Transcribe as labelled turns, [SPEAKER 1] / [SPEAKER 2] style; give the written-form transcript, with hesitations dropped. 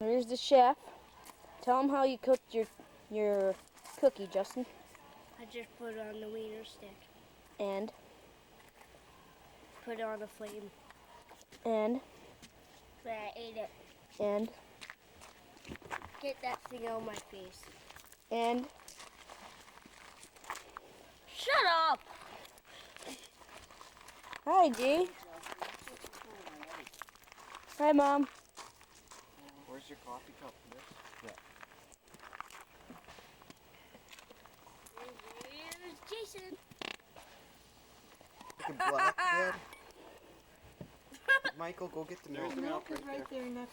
[SPEAKER 1] Here's the chef. Tell him how you cooked your cookie, Justin.
[SPEAKER 2] I just put it on the wiener stick.
[SPEAKER 1] And?
[SPEAKER 2] Put it on the flame.
[SPEAKER 1] And?
[SPEAKER 2] Then I ate it.
[SPEAKER 1] And?
[SPEAKER 2] Get that thing out of my face.
[SPEAKER 1] And?
[SPEAKER 2] Shut up!
[SPEAKER 1] Hi, G. Hi, Mom.
[SPEAKER 3] Where's your coffee cup for this?
[SPEAKER 2] Here's Jason.
[SPEAKER 3] The black bread. Michael, go get the milk.
[SPEAKER 4] The milk is right there in that